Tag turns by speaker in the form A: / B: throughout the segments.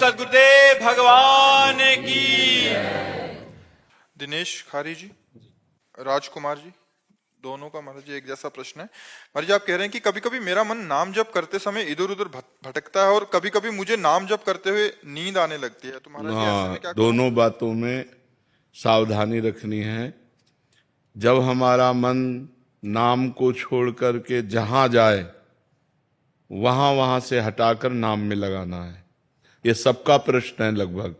A: सद्गुरुदेव भगवान की। दिनेश खारी जी, राजकुमार जी, दोनों का महाराज जी एक जैसा प्रश्न है। महाराज जी आप कह रहे हैं कि कभी कभी मेरा मन नाम जप करते समय इधर उधर भटकता है और कभी कभी मुझे नाम जप करते हुए नींद आने लगती है, तो महाराज जी ऐसे में क्या करूं?
B: दोनों बातों में सावधानी रखनी है। जब हमारा मन नाम को छोड़ करके जहां जाए वहां वहां से हटाकर नाम में लगाना है। ये सबका प्रश्न है, लगभग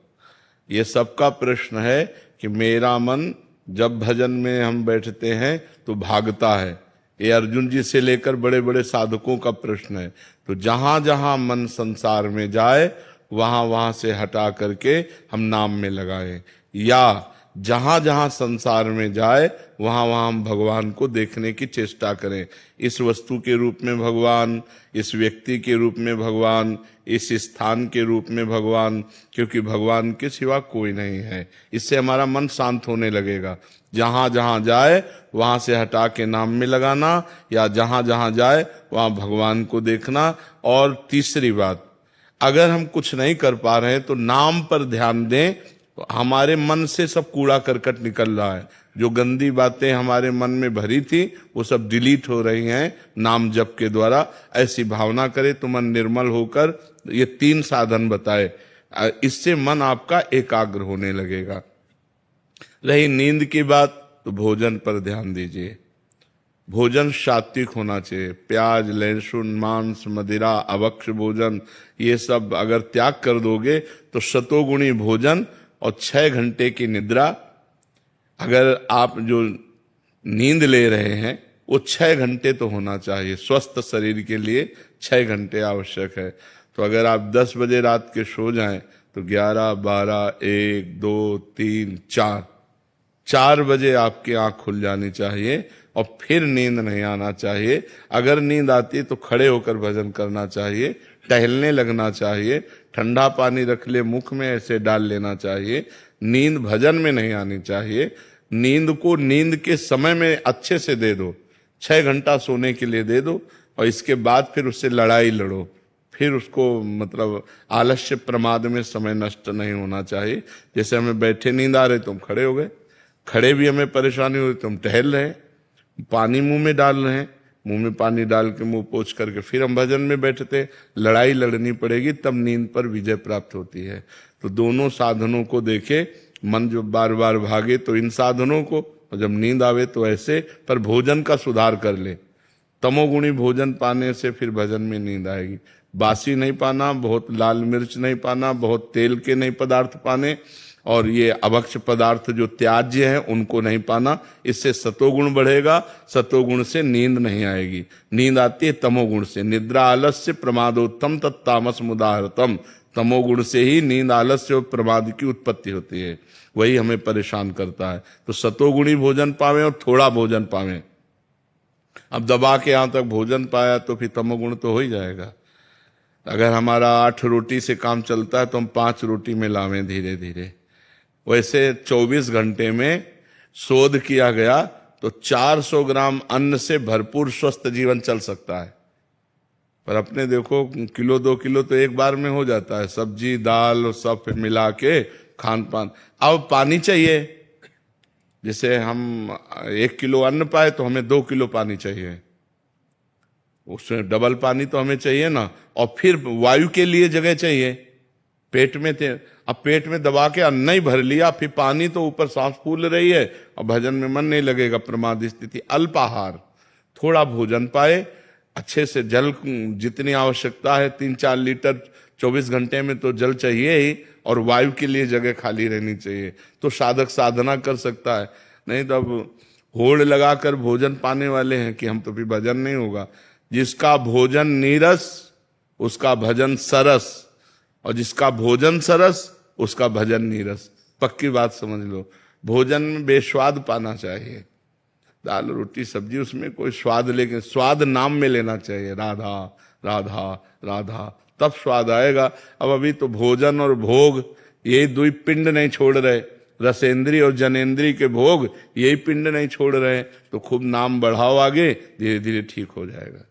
B: ये सबका प्रश्न है कि मेरा मन जब भजन में हम बैठते हैं तो भागता है। ये अर्जुन जी से लेकर बड़े बड़े साधकों का प्रश्न है। तो जहां जहां मन संसार में जाए वहां वहां से हटा करके हम नाम में लगाएं, या जहां जहां संसार में जाए वहां वहां हम भगवान को देखने की चेष्टा करें। इस वस्तु के रूप में भगवान, इस व्यक्ति के रूप में भगवान, इस स्थान के रूप में भगवान, क्योंकि भगवान के सिवा कोई नहीं है। इससे हमारा मन शांत होने लगेगा। जहां जहां जाए वहां से हटा के नाम में लगाना, या जहां जहां जाए वहां भगवान को देखना। और तीसरी बात, अगर हम कुछ नहीं कर पा रहे हैं तो नाम पर ध्यान दें। तो हमारे मन से सब कूड़ा करकट निकल रहा है, जो गंदी बातें हमारे मन में भरी थी वो सब डिलीट हो रही हैं नाम जप के द्वारा। ऐसी भावना करें तो मन निर्मल होकर, ये 3 साधन बताए, इससे मन आपका एकाग्र होने लगेगा। रही नींद की बात, तो भोजन पर ध्यान दीजिए। भोजन सात्विक होना चाहिए। प्याज, लहसुन, मांस, मदिरा, अभक्ष भोजन, ये सब अगर त्याग कर दोगे तो शतोगुणी भोजन और 6 घंटे की निद्रा। अगर आप जो नींद ले रहे हैं वो 6 घंटे तो होना चाहिए। स्वस्थ शरीर के लिए 6 घंटे आवश्यक है। तो अगर आप 10 बजे रात के सो जाएं तो 11, 12, 1, 2, 3, 4 बजे आपकी आंख खुल जानी चाहिए और फिर नींद नहीं आना चाहिए। अगर नींद आती है तो खड़े होकर भजन करना चाहिए, टहलने लगना चाहिए, ठंडा पानी रख ले मुख में, ऐसे डाल लेना चाहिए। नींद भजन में नहीं आनी चाहिए। नींद को नींद के समय में अच्छे से दे दो, 6 घंटा सोने के लिए दे दो, और इसके बाद फिर उससे लड़ाई लड़ो। फिर उसको मतलब आलस्य प्रमाद में समय नष्ट नहीं होना चाहिए। जैसे हमें बैठे नींद आ रहे तो हम खड़े हो गए, खड़े भी हमें परेशानी हो रही तो हम टहल रहे हैं, पानी मुंह में डाल रहे हैं, मुंह में पानी डाल के मुंह पोंछ करके फिर हम भजन में बैठते। लड़ाई लड़नी पड़ेगी तब नींद पर विजय प्राप्त होती है। तो दोनों साधनों को देखे। मन जो बार बार भागे तो इन साधनों को, और जब नींद आवे तो ऐसे। पर भोजन का सुधार कर ले। तमोगुणी भोजन पाने से फिर भजन में नींद आएगी। बासी नहीं पाना, बहुत लाल मिर्च नहीं पाना, बहुत तेल के नहीं पदार्थ पाने, और ये अभक्ष पदार्थ जो त्याज्य हैं उनको नहीं पाना। इससे सतोगुण बढ़ेगा। सतोगुण से नींद नहीं आएगी। नींद आती है तमोगुण से। निद्रा आलस्य प्रमादोत्तम तत्तामस मुदाहरतम। तमोगुण से ही नींद, आलस्य और प्रमाद की उत्पत्ति होती है। वही हमें परेशान करता है। तो सतोगुणी भोजन पावें और थोड़ा भोजन पावें। अब दबा के यहां तक भोजन पाया तो फिर तमोगुण तो हो ही जाएगा। अगर हमारा 8 रोटी से काम चलता है तो हम 5 रोटी में लावें धीरे धीरे। वैसे 24 घंटे में शोध किया गया तो 400 ग्राम अन्न से भरपूर स्वस्थ जीवन चल सकता है। पर अपने देखो, किलो 2 किलो तो एक बार में हो जाता है। सब्जी दाल और सब मिला के खान पान। अब पानी चाहिए। जैसे हम 1 किलो अन्न पाए तो हमें 2 किलो पानी चाहिए, उसमें डबल पानी तो हमें चाहिए ना। और फिर वायु के लिए जगह चाहिए पेट में थे। अब पेट में दबा के अन्न ही भर लिया, फिर पानी तो ऊपर सांस फूल रही है और भजन में मन नहीं लगेगा। प्रमाद स्थिति। अल्पाहार, थोड़ा भोजन पाए, अच्छे से जल जितनी आवश्यकता है 3-4 लीटर 24 घंटे में तो जल चाहिए ही, और वायु के लिए जगह खाली रहनी चाहिए। तो साधक साधना कर सकता है। नहीं तो अब होड़ लगाकर भोजन पाने वाले हैं कि हम तो फिर भजन नहीं होगा। जिसका भोजन नीरस उसका भजन सरस, और जिसका भोजन सरस उसका भजन नीरस। पक्की बात समझ लो। भोजन में बेस्वाद पाना चाहिए। दाल रोटी सब्जी उसमें कोई स्वाद, लेकिन स्वाद नाम में लेना चाहिए। राधा राधा राधा, तब स्वाद आएगा। अब अभी तो भोजन और भोग यही 2 पिंड नहीं छोड़ रहे। रसेंद्री और जनेंद्री के भोग यही पिंड नहीं छोड़ रहे। तो खूब नाम बढ़ाओ आगे, धीरे धीरे ठीक हो जाएगा।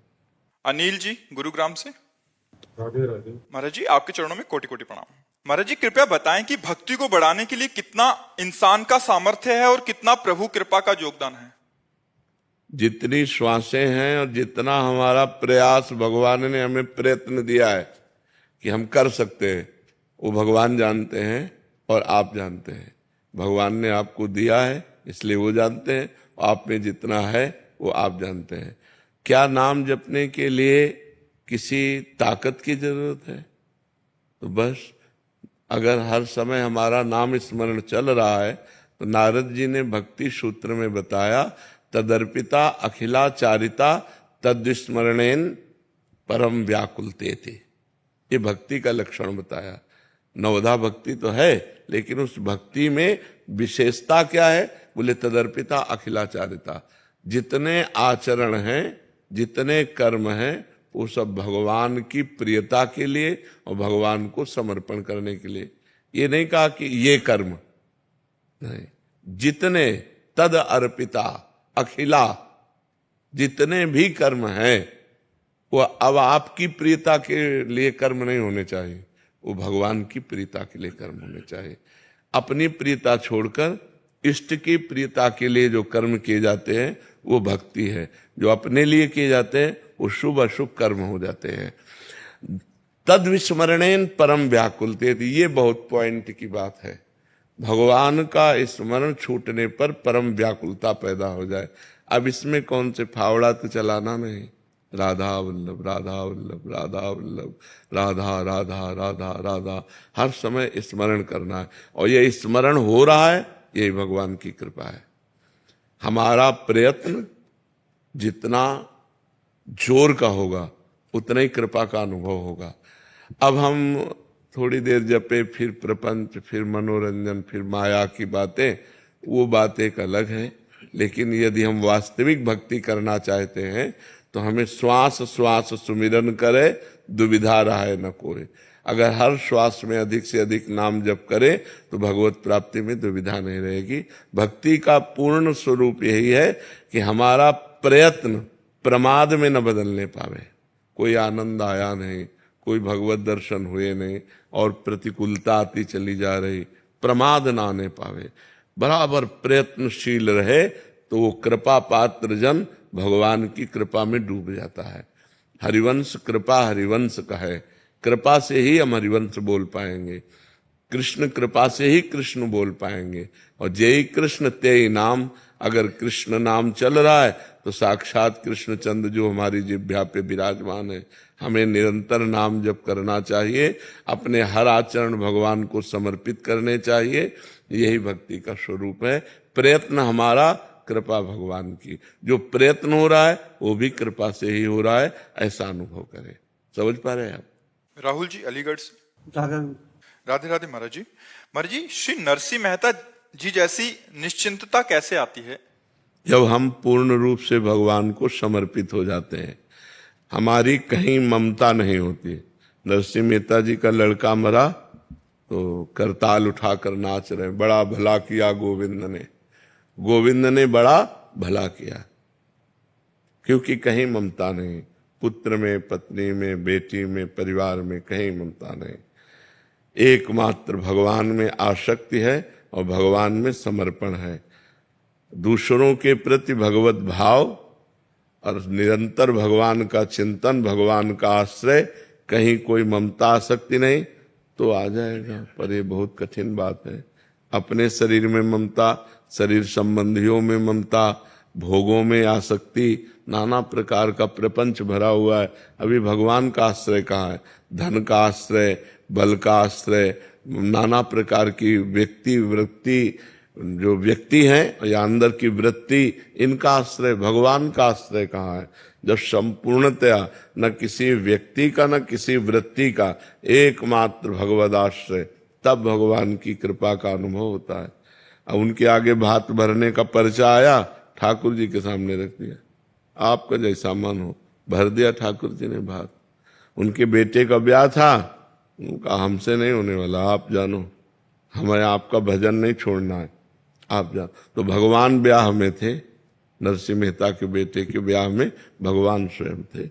A: अनिल जी गुरुग्राम से।
C: राधे राधे।
A: महाराज जी आपके चरणों में कोटि कोटि प्रणाम। महाराज जी कृपया बताएं कि भक्ति को बढ़ाने के लिए कितना इंसान का सामर्थ्य है और कितना प्रभु कृपा का योगदान है।
B: जितनी श्वासें हैं और जितना हमारा प्रयास भगवान ने हमें प्रयत्न दिया है कि हम कर सकते हैं, वो भगवान जानते हैं और आप जानते हैं। भगवान ने आपको दिया है इसलिए वो जानते हैं, आप में जितना है वो आप जानते हैं। क्या नाम जपने के लिए किसी ताकत की जरूरत है? तो बस अगर हर समय हमारा नाम स्मरण चल रहा है तो नारद जी ने भक्ति सूत्र में बताया, तदर्पिता अखिलाचारिता तद्विस्मरणेन परम व्याकुलते थे। ये भक्ति का लक्षण बताया। नवधा भक्ति तो है, लेकिन उस भक्ति में विशेषता क्या है? बोले तदर्पिता अखिलाचारिता। जितने आचरण हैं, जितने कर्म हैं, वो सब भगवान की प्रियता के लिए और भगवान को समर्पण करने के लिए। ये नहीं कहा कि ये कर्म नहीं, जितने तद अर्पिता अखिला, जितने भी कर्म हैं वो अब आपकी प्रियता के लिए कर्म नहीं होने चाहिए, वो भगवान की प्रियता के लिए कर्म होने चाहिए। अपनी प्रियता छोड़कर इष्ट की प्रियता के लिए जो कर्म किए जाते हैं वो भक्ति है। जो अपने लिए किए जाते हैं वो शुभ अशुभ कर्म हो जाते हैं। तद विस्मरणेन परम व्याकुलते, ये बहुत पॉइंट की बात है। भगवान का स्मरण छूटने पर परम व्याकुलता पैदा हो जाए। अब इसमें कौन से फावड़ा तो चलाना नहीं, राधा वल्लभ राधा वल्लभ राधा वल्लभ, राधा राधा राधा राधा, हर समय स्मरण करना है। और ये स्मरण हो रहा है, यही भगवान की कृपा है। हमारा प्रयत्न जितना जोर का होगा उतना ही कृपा का अनुभव होगा। अब हम थोड़ी देर जपे, फिर प्रपंच, फिर मनोरंजन, फिर माया की बातें, वो बात एक अलग है। लेकिन यदि हम वास्तविक भक्ति करना चाहते हैं तो हमें श्वास श्वास सुमिरन करे, दुविधा रहे न कोई। अगर हर श्वास में अधिक से अधिक नाम जप करे तो भगवत प्राप्ति में दुविधा नहीं रहेगी। भक्ति का पूर्ण स्वरूप यही है कि हमारा प्रयत्न प्रमाद में न बदलने पावे। कोई आनंद आया नहीं, कोई भगवत दर्शन हुए नहीं और प्रतिकूलता आती चली जा रही, प्रमाद ना आने पावे, बराबर प्रयत्नशील रहे तो वो कृपा पात्र जन भगवान की कृपा में डूब जाता है। हरिवंश कृपा हरिवंश का है, कृपा से ही हम हरिवंश बोल पाएंगे, कृष्ण कृपा से ही कृष्ण बोल पाएंगे। और जय कृष्ण तेई नाम, अगर कृष्ण नाम चल रहा है तो साक्षात कृष्णचंद्र जो हमारी जिह्वा पे विराजमान है। हमें निरंतर नाम जप करना चाहिए, अपने हर आचरण भगवान को समर्पित करने चाहिए। यही भक्ति का स्वरूप है। प्रयत्न हमारा, कृपा भगवान की। जो प्रयत्न हो रहा है वो भी कृपा से ही हो रहा है, ऐसा अनुभव करें। समझ पा रहे हैं आप?
A: राहुल जी अलीगढ़ से। राधे राधे महाराज जी। महाराज जी, श्री नरसिंह मेहता जी जैसी निश्चिंतता कैसे आती है?
B: जब हम पूर्ण रूप से भगवान को समर्पित हो जाते हैं, हमारी कहीं ममता नहीं होती। नरसिंह मेहता जी का लड़का मरा तो करताल उठाकर नाच रहे, बड़ा भला किया गोविंद ने, गोविंद ने बड़ा भला किया। क्योंकि कहीं ममता नहीं, पुत्र में, पत्नी में, बेटी में, परिवार में कहीं ममता नहीं। एकमात्र भगवान में आसक्ति है और भगवान में समर्पण है। दूसरों के प्रति भगवत भाव और निरंतर भगवान का चिंतन, भगवान का आश्रय, कहीं कोई ममता आसक्ति नहीं तो आ जाएगा। पर ये बहुत कठिन बात है। अपने शरीर में ममता, शरीर संबंधियों में ममता, भोगों में आसक्ति, नाना प्रकार का प्रपंच भरा हुआ है। अभी भगवान का आश्रय कहाँ है? धन का आश्रय, बल का आश्रय, नाना प्रकार की व्यक्ति वृत्ति, जो व्यक्ति हैं या अंदर की वृत्ति, इनका आश्रय, भगवान का आश्रय कहाँ है? जब संपूर्णतया न किसी व्यक्ति का न किसी वृत्ति का, एकमात्र भगवद आश्रय, तब भगवान की कृपा का अनुभव होता है। अब उनके आगे भात भरने का पर्चा आया, ठाकुर जी के सामने रख दिया, आपका जैसा मन हो, भर दिया ठाकुर जी ने भात। उनके बेटे का ब्याह था, उनका हमसे नहीं होने वाला, आप जानो, हमें आपका भजन नहीं छोड़ना है, आप जान। तो भगवान ब्याह में थे, नरसिंह मेहता के बेटे के ब्याह में भगवान स्वयं थे।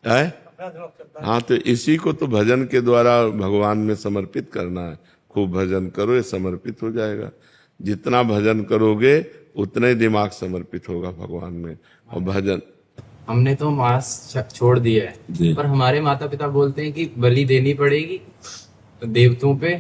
B: है। हाँ, तो इसी को तो भजन के द्वारा भगवान में समर्पित करना है। खूब भजन करो, ये समर्पित हो जाएगा। जितना भजन करोगे उतना ही दिमाग समर्पित होगा भगवान में। और भजन
C: हमने तो मांस छोड़ दिया है, पर हमारे माता पिता बोलते हैं कि बलि देनी पड़ेगी देवताओं पे,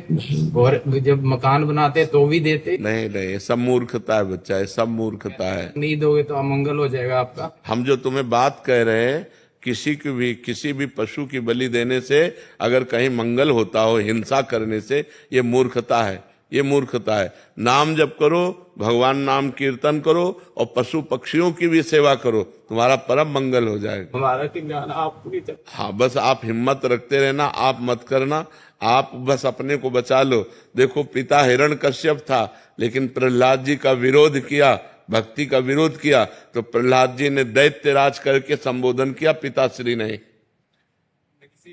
C: और जब मकान बनाते तो भी देते।
B: नहीं नहीं, ये सब मूर्खता है बच्चा, ये सब मूर्खता है।
C: नहीं दोगे तो अमंगल हो जाएगा आपका।
B: हम जो तुम्हें बात कह रहे हैं, किसी भी पशु की बलि देने से अगर कहीं मंगल होता हो, हिंसा करने से, ये मूर्खता है, ये मूर्खता है। नाम जप करो, भगवान नाम कीर्तन करो और पशु पक्षियों की भी सेवा करो, तुम्हारा परम मंगल हो जाएगा।
C: हमारा ज्ञान आप पूरी
B: हाँ, बस आप हिम्मत रखते रहना, आप मत करना, आप बस अपने को बचा लो। देखो, पिता हिरण्यकश्यप था, लेकिन प्रहलाद जी का विरोध किया, भक्ति का विरोध किया, तो प्रहलाद जी ने दैत्यराज करके संबोधन किया, पिताश्री नहीं।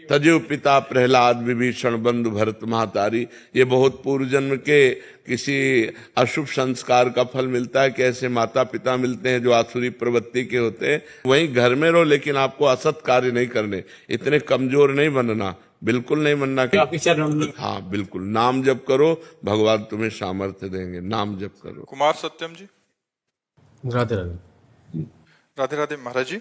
B: तजो पिता प्रहलाद विभीषण बंधु भरत महातारी। ये बहुत पूर्व जन्म के किसी अशुभ संस्कार का फल मिलता है कि ऐसे माता पिता मिलते हैं जो आसुरी प्रवृत्ति के होते हैं। वहीं घर में रहो, लेकिन आपको असत कार्य नहीं करने, इतने कमजोर नहीं बनना, बिल्कुल नहीं बनना कि हाँ, बिल्कुल नाम जप करो, भगवान तुम्हें सामर्थ्य देंगे। नाम जप करो।
A: कुमार सत्यम जी।
C: राधे राधे।
A: राधे राधे महाराज जी।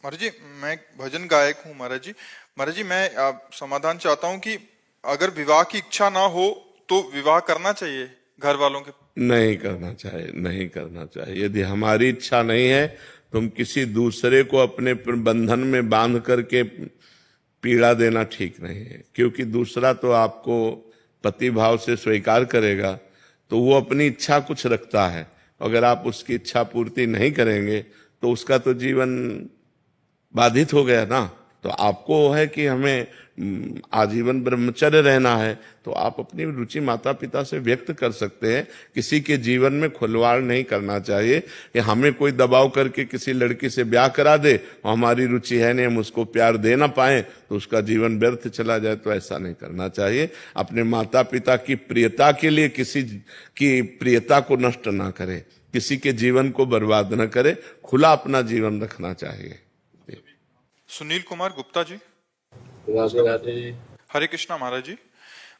A: महाराज जी, मैं एक भजन गायक हूँ महाराज जी। महाराज जी, मैं समाधान चाहता हूँ कि अगर विवाह की इच्छा ना हो तो विवाह करना चाहिए घर वालों के?
B: नहीं करना चाहिए, नहीं करना चाहिए। यदि हमारी इच्छा नहीं है, तुम किसी दूसरे को अपने बंधन में बांध करके पीड़ा देना ठीक नहीं है, क्योंकि दूसरा तो आपको पति भाव से स्वीकार करेगा, तो वो अपनी इच्छा कुछ रखता है। अगर आप उसकी इच्छा पूर्ति नहीं करेंगे तो उसका तो जीवन बाधित हो गया ना। तो आपको है कि हमें आजीवन ब्रह्मचर्य रहना है, तो आप अपनी रुचि माता पिता से व्यक्त कर सकते हैं। किसी के जीवन में खुलवाड़ नहीं करना चाहिए कि हमें कोई दबाव करके किसी लड़की से ब्याह करा दे और हमारी रुचि है नहीं, हम उसको प्यार दे ना पाए तो उसका जीवन व्यर्थ चला जाए। तो ऐसा नहीं करना चाहिए। अपने माता पिता की प्रियता के लिए किसी की प्रियता को नष्ट ना करे, किसी के जीवन को बर्बाद न करे, खुला अपना जीवन रखना चाहिए।
A: सुनील कुमार गुप्ता जी।
C: राधे राधे।
A: हरे कृष्णा महाराज जी।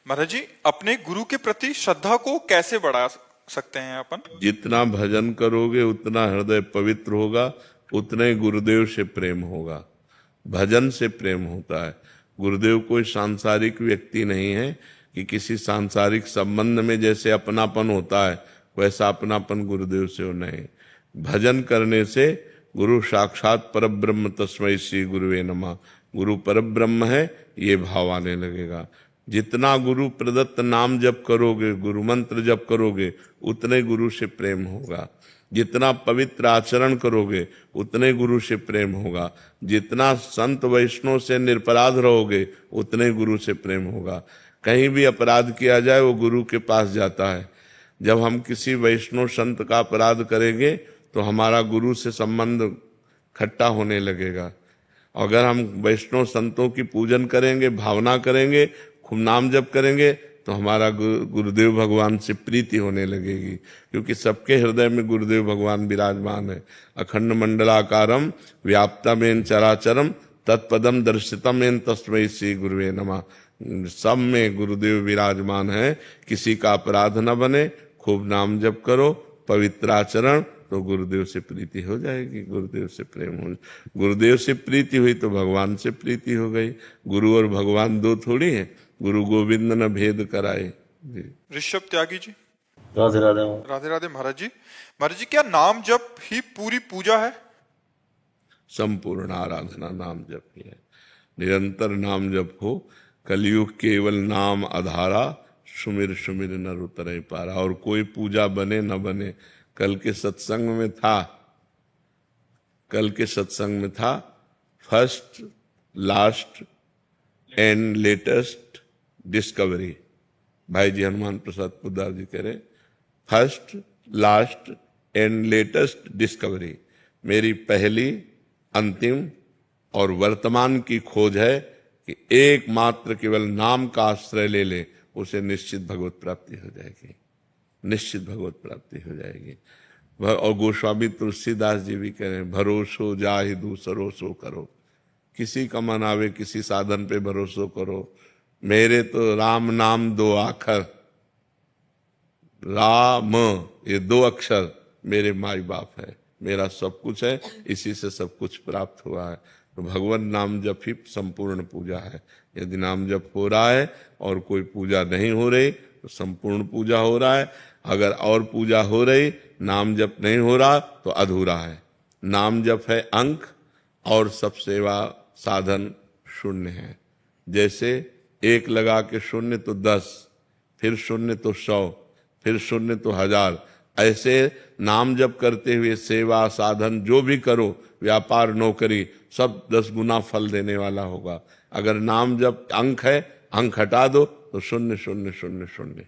A: महाराज जी, अपने गुरु के प्रति श्रद्धा को कैसे बढ़ा सकते हैं अपन?
B: जितना भजन करोगे उतना हृदय पवित्र होगा, उतना ही गुरुदेव से प्रेम होगा। भजन से प्रेम होता है। गुरुदेव कोई सांसारिक व्यक्ति नहीं है कि किसी सांसारिक संबंध में जैसे अपनापन होता है वैसा अपनापन गुरुदेव से हो नहीं। भजन करने से गुरु साक्षात परब्रह्म तस्मै श्री गुरुवे नमः, गुरु परब्रह्म है, ये भाव आने लगेगा। जितना गुरु प्रदत्त नाम जप करोगे, गुरु मंत्र जप करोगे, उतने गुरु से प्रेम होगा। जितना पवित्र आचरण करोगे उतने गुरु से प्रेम होगा। जितना संत वैष्णव से निरपराध रहोगे उतने गुरु से प्रेम होगा। कहीं भी अपराध किया जाए वो गुरु के पास जाता है। जब हम किसी वैष्णव संत का अपराध करेंगे तो हमारा गुरु से संबंध खट्टा होने लगेगा। अगर हम वैष्णव संतों की पूजन करेंगे, भावना करेंगे, खूब नाम जप करेंगे, तो हमारा गुरुदेव भगवान से प्रीति होने लगेगी, क्योंकि सबके हृदय में गुरुदेव भगवान विराजमान है। अखंड मंडलाकारम व्याप्तमेन चराचरम तत्पदम दर्शितमेन तस्मै श्री गुरुवे नमः। सब में गुरुदेव विराजमान है। किसी का अपराध न बने, खूब नाम जप करो, पवित्र आचरण, तो गुरुदेव से प्रीति हो जाएगी, गुरुदेव से प्रेम हो। गुरुदेव से प्रीति हुई तो भगवान से प्रीति हो गई। गुरु और भगवान दो थोड़ी है, गुरु गोविंद न भेद कराए।
A: ऋषभ त्यागी जी।
D: राधे राधे।
A: राधे राधे महाराज जी। महाराज जी, क्या नाम जप ही पूरी पूजा है?
B: संपूर्ण आराधना नाम जप ही है। निरंतर नाम जप हो। कलयुग केवल नाम आधारा, सुमिर सुमिर नर उतरे पारा। और कोई पूजा बने न बने, कल के सत्संग में था first last and latest discovery. भाई जी हनुमान प्रसाद पोद्दार जी कह रहे, first last and latest discovery. मेरी पहली, अंतिम और वर्तमान की खोज है कि एकमात्र केवल नाम का आश्रय ले ले, उसे निश्चित भगवत प्राप्ति हो जाएगी, निश्चित भगवत प्राप्ति हो जाएगी। और गोस्वामी तुलसीदास जी भी कह रहे हैं, भरोसो जाहि दूसरो सो करो। किसी का मन आवे किसी साधन पे भरोसा करो। मेरे तो राम नाम दो आखर, राम ये दो अक्षर मेरे माई बाप है, मेरा सब कुछ है, इसी से सब कुछ प्राप्त हुआ है। तो भगवान नाम जप ही संपूर्ण पूजा है। यदि नाम जप हो रहा है और कोई पूजा नहीं हो रही तो संपूर्ण पूजा हो रहा है। अगर और पूजा हो रही, नाम जप नहीं हो रहा तो अधूरा है। नाम जप है अंक और सब सेवा साधन शून्य है। जैसे एक लगा के शून्य तो 10, फिर शून्य तो 100, फिर शून्य तो 1000। ऐसे नाम जप करते हुए सेवा साधन जो भी करो, व्यापार नौकरी, सब 10 गुना फल देने वाला होगा। अगर नाम जप अंक है, अंक हटा दो तो 0 0 0 0।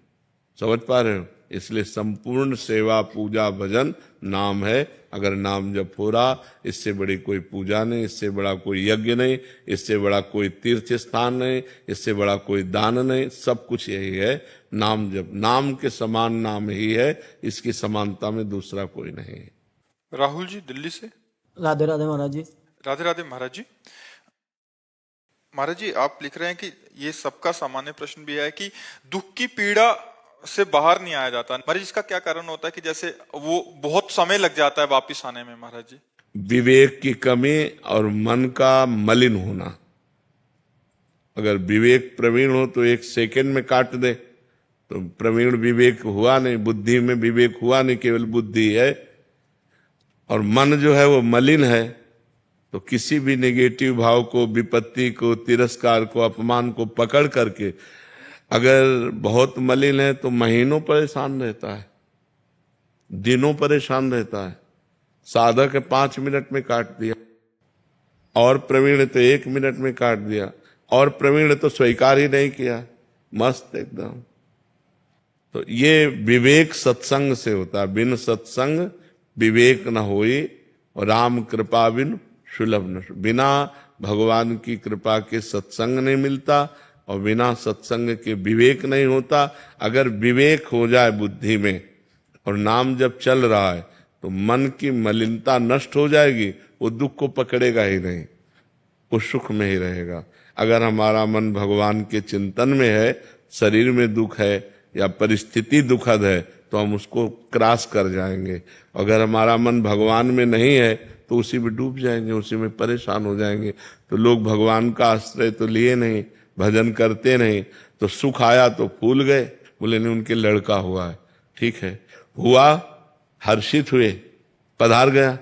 B: समझ पा रहे हो? इसलिए संपूर्ण सेवा पूजा भजन नाम है। अगर नाम जप हो रहा, इससे बड़ी कोई पूजा नहीं, इससे बड़ा कोई यज्ञ नहीं, इससे बड़ा कोई तीर्थ स्थान नहीं, इससे बड़ा कोई दान नहीं। सब कुछ यही है नाम जप। नाम के समान नाम ही है, इसकी समानता में दूसरा कोई नहीं है।
A: राहुल जी दिल्ली से।
D: राधे राधे महाराज जी।
A: राधे राधे महाराज जी। महाराज जी आप लिख रहे हैं कि ये सबका सामान्य प्रश्न भी है कि दुख की पीड़ा से बाहर नहीं आया जाता। महाराज इसका क्या कारण होता है कि जैसे वो बहुत समय लग जाता है वापिस आने में? महाराज जी
B: विवेक की कमी और मन का मलिन होना। अगर विवेक प्रवीण हो तो 1 सेकंड में काट दे, तो प्रवीण विवेक हुआ नहीं, बुद्धि में विवेक हुआ नहीं, केवल बुद्धि है। और मन जो है वो मलिन है, तो किसी भी नेगेटिव भाव को, विपत्ति को, तिरस्कार को, अपमान को पकड़ करके अगर बहुत मलिन है तो महीनों परेशान रहता है, दिनों परेशान रहता है। साधक है 5 मिनट में काट दिया, और प्रवीण तो 1 मिनट में काट दिया, और प्रवीण तो स्वीकार ही नहीं किया, मस्त एकदम। तो ये विवेक सत्संग से होता है। बिन सत्संग विवेक न होई, और राम कृपा बिन सुलभ न। बिना भगवान की कृपा के सत्संग नहीं मिलता, और बिना सत्संग के विवेक नहीं होता। अगर विवेक हो जाए बुद्धि में और नाम जब चल रहा है तो मन की मलिनता नष्ट हो जाएगी, वो दुख को पकड़ेगा ही नहीं, वो सुख में ही रहेगा। अगर हमारा मन भगवान के चिंतन में है, शरीर में दुख है या परिस्थिति दुखद है, तो हम उसको क्रॉस कर जाएंगे। अगर हमारा मन भगवान में नहीं है तो उसी में डूब जाएंगे, उसी में परेशान हो जाएंगे। तो लोग भगवान का आश्रय तो लिए नहीं, भजन करते नहीं, तो सुख आया तो फूल गए, बोले नहीं उनके लड़का हुआ है, ठीक है, हुआ, हर्षित हुए, पधार गया,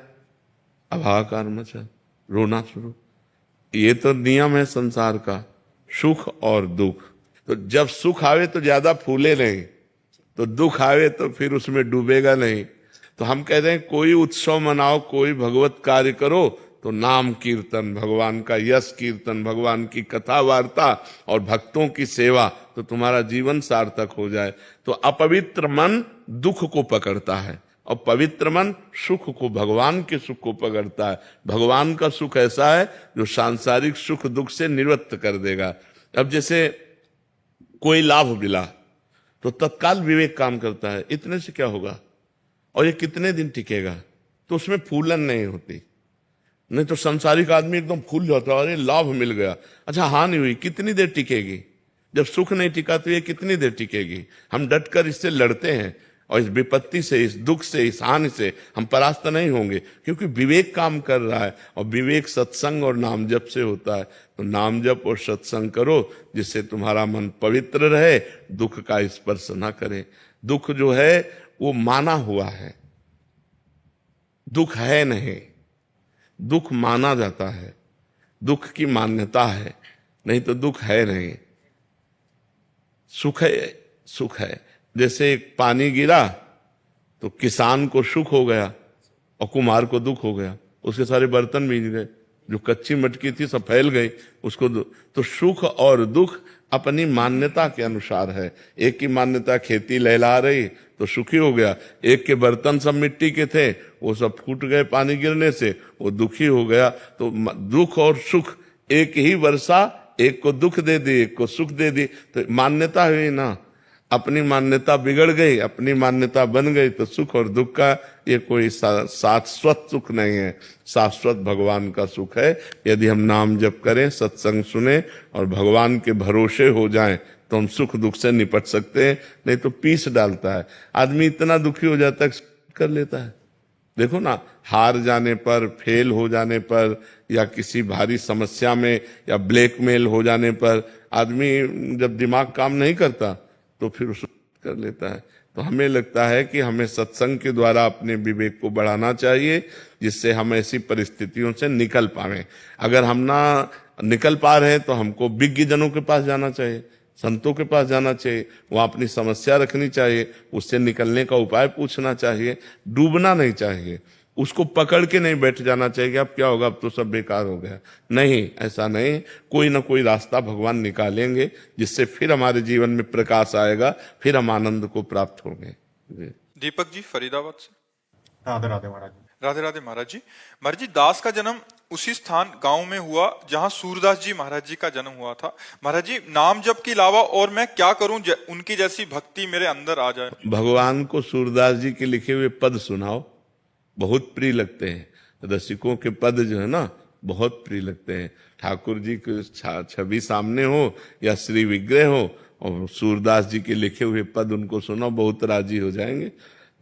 B: अब हाहाकार मचा, रोना शुरू। ये तो नियम है संसार का, सुख और दुख। तो जब सुख आवे तो ज्यादा फूले नहीं, तो दुख आवे तो फिर उसमें डूबेगा नहीं। तो हम कहते हैं कोई उत्सव मनाओ, कोई भगवत कार्य करो, तो नाम कीर्तन, भगवान का यश कीर्तन, भगवान की कथा वार्ता और भक्तों की सेवा, तो तुम्हारा जीवन सार्थक हो जाए। तो अपवित्र मन दुख को पकड़ता है, और पवित्र मन सुख को, भगवान के सुख को पकड़ता है। भगवान का सुख ऐसा है जो सांसारिक सुख दुख से निवृत्त कर देगा। अब जैसे कोई लाभ मिला तो तत्काल विवेक काम करता है, इतने से क्या होगा और ये कितने दिन टिकेगा, तो उसमें फूलन नहीं होती। नहीं तो संसारिक आदमी एकदम फूल जाता है, अरे लाभ मिल गया, अच्छा हानि हुई, कितनी देर टिकेगी? जब सुख नहीं टिका तो ये कितनी देर टिकेगी? हम डटकर इससे लड़ते हैं, और इस विपत्ति से, इस दुख से, इस हानि से हम परास्त नहीं होंगे, क्योंकि विवेक काम कर रहा है। और विवेक सत्संग और नाम जप से होता है। तो नाम जप और सत्संग करो, जिससे तुम्हारा मन पवित्र रहे, दुख का स्पर्श ना करे। दुख जो है वो माना हुआ है, दुख है नहीं, दुख माना जाता है, दुख की मान्यता है, नहीं तो दुख है नहीं। सुख है, सुख है। जैसे एक पानी गिरा तो किसान को सुख हो गया और कुम्हार को दुख हो गया, उसके सारे बर्तन भीग गए, जो कच्ची मटकी थी सब फैल गई उसको। तो सुख और दुख अपनी मान्यता के अनुसार है। एक की मान्यता खेती लहला रही तो सुखी हो गया, एक के बर्तन सब मिट्टी के थे वो सब फूट गए पानी गिरने से, वो दुखी हो गया। तो दुख और सुख, एक ही वर्षा एक को दुख दे दी, एक को सुख दे दी, तो मान्यता हुई ना। अपनी मान्यता बिगड़ गई, अपनी मान्यता बन गई तो सुख और दुख का ये कोई शाश्वत सुख नहीं है। शाश्वत भगवान का सुख है। यदि हम नाम जप करें, सत्संग सुने और भगवान के भरोसे हो जाएं तो हम सुख दुख से निपट सकते हैं। नहीं तो पीस डालता है आदमी, इतना दुखी हो जाता है कर लेता है। देखो ना, हार जाने पर, फेल हो जाने पर, या किसी भारी समस्या में या ब्लैकमेल हो जाने पर आदमी जब दिमाग काम नहीं करता तो फिर उसको कर लेता है। तो हमें लगता है कि हमें सत्संग के द्वारा अपने विवेक को बढ़ाना चाहिए, जिससे हम ऐसी परिस्थितियों से निकल पाए। अगर हम ना निकल पा रहे हैं तो हमको विज्ञ जनों के पास जाना चाहिए, संतों के पास जाना चाहिए, वहां अपनी समस्या रखनी चाहिए, उससे निकलने का उपाय पूछना चाहिए। डूबना नहीं चाहिए, उसको पकड़ के नहीं बैठ जाना चाहिए कि अब क्या होगा, अब तो सब बेकार हो गया। नहीं, ऐसा नहीं, कोई ना कोई रास्ता भगवान निकालेंगे जिससे फिर हमारे जीवन में प्रकाश आएगा, फिर हम आनंद को प्राप्त होंगे।
A: दीपक जी फरीदाबाद से।
D: राधे राधे महाराज जी।
A: राधे राधे महाराज जी। महाराज जी, दास का जन्म उसी स्थान गांव में हुआ जहां सूरदास जी महाराज जी का जन्म हुआ था। महाराज जी, नाम जप के अलावा और मैं क्या करूं उनकी जैसी भक्ति मेरे अंदर आ जाए?
B: भगवान को सूरदास जी के लिखे हुए पद सुनाओ, बहुत प्रिय लगते हैं। रसिकों के पद जो है ना, बहुत प्रिय लगते हैं। ठाकुर जी की छवि सामने हो या श्री विग्रह हो और सूरदास जी के लिखे हुए पद उनको सुनाओ, बहुत राजी हो जाएंगे।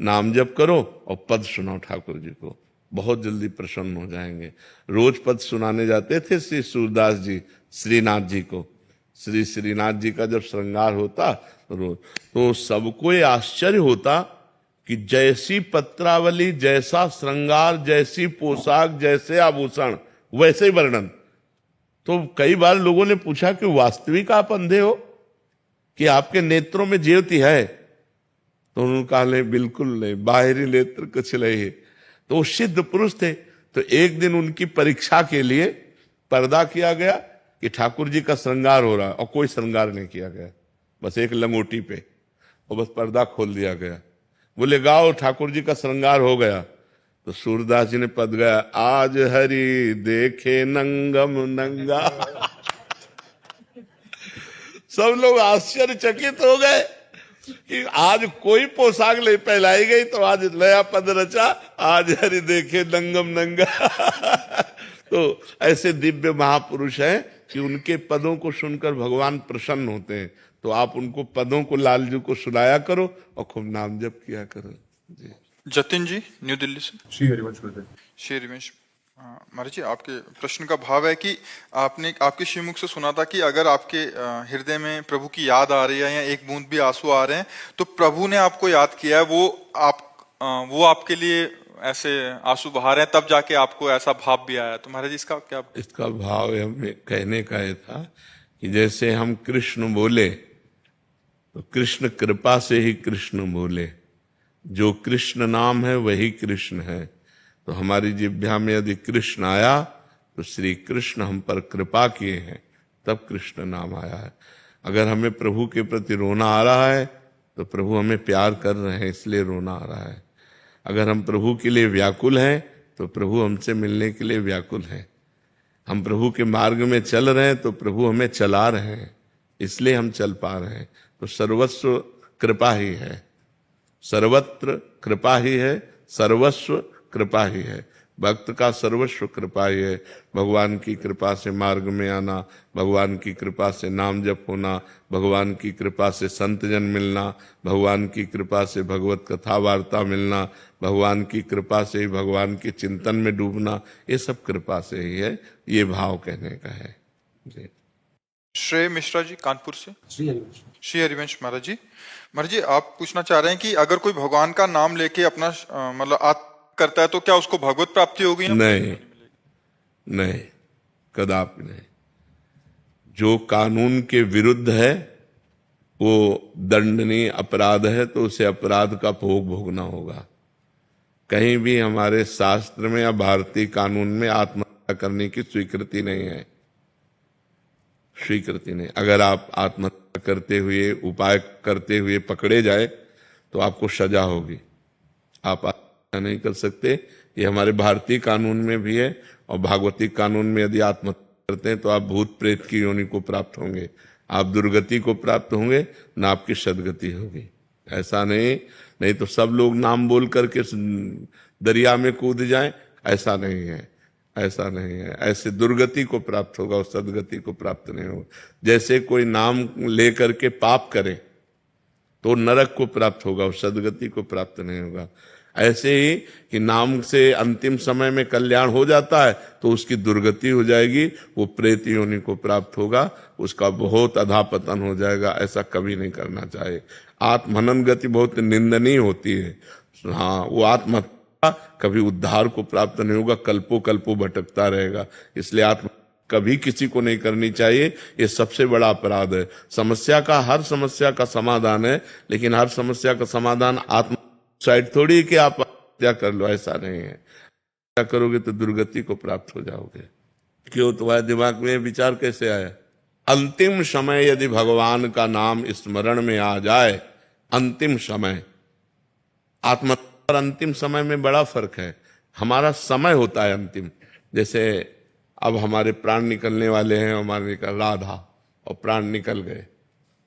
B: नाम जप करो और पद सुनाओ ठाकुर जी को, बहुत जल्दी प्रसन्न हो जाएंगे। रोज पद सुनाने जाते थे श्री सूरदास जी श्रीनाथ जी को। श्री श्रीनाथ जी का जब श्रृंगार होता रोज, तो सबको ये आश्चर्य होता कि जैसी पत्रावली, जैसा श्रृंगार, जैसी पोशाक, जैसे आभूषण, वैसे ही वर्णन। तो कई बार लोगों ने पूछा कि वास्तविक आप अंधे हो कि आपके नेत्रों में ज्योति है? तो उन्होंने कहा नहीं, बिल्कुल नहीं, बाहरी नेत्र कुछ नहीं है। तो वो सिद्ध पुरुष थे। तो एक दिन उनकी परीक्षा के लिए पर्दा किया गया कि ठाकुर जी का श्रृंगार हो रहा है, और कोई श्रृंगार नहीं किया गया, बस एक लंगोटी पे, और बस पर्दा खोल दिया गया। बोले गाओ, ठाकुर जी का श्रृंगार हो गया। तो सूरदास जी ने पद गाया, आज हरि देखे नंगम नंगा। सब लोग आश्चर्यचकित हो गए कि आज कोई पोशाक नहीं पहनाई गई, तो आज नया पद रचा, आज हरि देखे नंगम नंगा। तो ऐसे दिव्य महापुरुष हैं कि उनके पदों को सुनकर भगवान प्रसन्न होते हैं। तो आप उनको पदों को, लालजू को सुनाया करो और खूब नाम जप किया करो जी।
A: जतिन जी न्यू दिल्ली से।
D: श्री हरिवंश गुरुदेव।
A: श्री हरिवंश महाराज जी, आपके प्रश्न का भाव है कि आपने आपके श्रीमुख से सुना था कि अगर आपके हृदय में प्रभु की याद आ रही है या एक बूंद भी आंसू आ रहे हैं तो प्रभु ने आपको याद किया है, वो आपके लिए ऐसे आंसू बहा रहे हैं, तब जाके आपको ऐसा भाव भी आया। तो महाराज जी, इसका क्या?
B: इसका भाव हमें कहने का ये था कि जैसे हम कृष्ण बोले तो कृष्ण कृपा से ही कृष्ण बोले, जो कृष्ण नाम है वही कृष्ण है। तो हमारी जिह्वा में यदि कृष्ण आया तो श्री कृष्ण हम पर कृपा किए हैं, तब कृष्ण नाम आया है। अगर हमें प्रभु के प्रति रोना आ रहा है तो प्रभु हमें प्यार कर रहे हैं, इसलिए रोना आ रहा है। अगर हम प्रभु के लिए व्याकुल हैं तो प्रभु हमसे मिलने के लिए व्याकुल हैं। हम प्रभु के मार्ग में चल रहे हैं तो प्रभु हमें चला रहे हैं, इसलिए हम चल पा रहे हैं। तो सर्वस्व कृपा ही है, सर्वत्र कृपा ही है, सर्वस्व कृपा ही है। भक्त का सर्वस्व कृपा ही है। भगवान की कृपा से मार्ग में आना, भगवान की कृपा से नाम जप होना, भगवान की कृपा से संत जन मिलना, भगवान की कृपा से भगवत कथा वार्ता मिलना, भगवान की कृपा से ही भगवान के चिंतन में डूबना, ये सब कृपा से ही है। ये भाव कहने का है जी।
A: श्रेय मिश्रा जी कानपुर से।
D: श्री हरिवंश।
A: श्री हरिवंश महाराज जी। महाराज जी, आप पूछना चाह रहे हैं कि अगर कोई भगवान का नाम लेके अपना मतलब करता है तो क्या उसको भगवत प्राप्ति होगी?
B: नहीं, नहीं, कदापि नहीं। जो कानून के विरुद्ध है वो दंडनीय अपराध है, तो उसे अपराध का भोग भोगना होगा। कहीं भी हमारे शास्त्र में या भारतीय कानून में आत्महत्या करने की स्वीकृति नहीं है, स्वीकृति नहीं। अगर आप आत्महत्या करते हुए, उपाय करते हुए पकड़े जाए तो आपको सजा होगी। आप आत्महत्या नहीं कर सकते, ये हमारे भारतीय कानून में भी है। और भागवती कानून में यदि आत्महत्या करते हैं तो आप भूत प्रेत की योनि को प्राप्त होंगे। आप दुर्गति को प्राप्त होंगे ना आपकी सदगति होगी। ऐसा नहीं तो सब लोग नाम बोल करके दरिया में कूद जाएं, ऐसा नहीं है, ऐसा नहीं है। ऐसे दुर्गति को प्राप्त होगा और सदगति को प्राप्त नहीं होगा। जैसे कोई नाम ले करके पाप करे तो नरक को प्राप्त होगा और सदगति को प्राप्त नहीं होगा। ऐसे ही कि नाम से अंतिम समय में कल्याण हो जाता है तो उसकी दुर्गति हो जाएगी, वो प्रेत योनि को प्राप्त होगा, उसका बहुत अधापतन हो जाएगा। ऐसा कभी नहीं करना चाहिए। आत्महनन गति बहुत निंदनीय होती है। हाँ, वो आत्महत्या कभी उद्धार को प्राप्त नहीं होगा, कल्पों कल्पों भटकता रहेगा। इसलिए आत्म कभी किसी को नहीं करनी चाहिए, ये सबसे बड़ा अपराध है। हर समस्या का समाधान है, लेकिन हर समस्या का समाधान आत्म साइड थोड़ी कि आप हत्या कर लो, ऐसा नहीं है। हत्या करोगे तो दुर्गति को प्राप्त हो जाओगे। क्यों? तुम्हारे दिमाग में विचार कैसे आया? अंतिम समय यदि भगवान का नाम स्मरण में आ जाए, अंतिम समय, आत्मा और अंतिम समय में बड़ा फर्क है। हमारा समय होता है अंतिम। जैसे अब हमारे प्राण निकलने वाले हैं, हमारे निकल राधा और प्राण निकल गए,